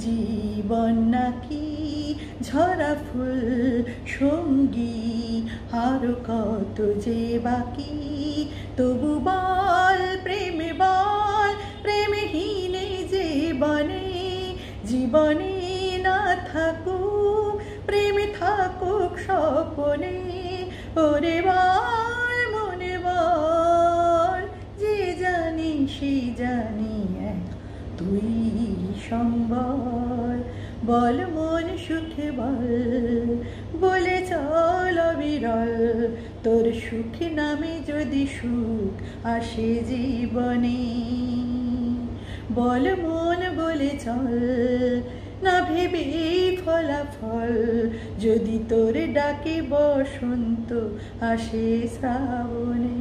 জীবন নাকি ঝরা ফুল সঙ্গী, আরো কত যে বাকি। তবু বল প্রেমে বল, প্রেমহীনে জীবনে জীবনে না থাকুক, প্রেমে থাকুক স্বপনে। ওরে বল মনে বল, যে জানি সে জানি এক তুই সম্বল। বল মন সুখে বল, বলে চল অবিরল, তোর সুখ নামে যদি সুখ আসে জীবনে। বল মন বলে চল, না ভেবে ফলাফল, যদি তোর ডাকে বসন্ত আসে শ্রাবণে।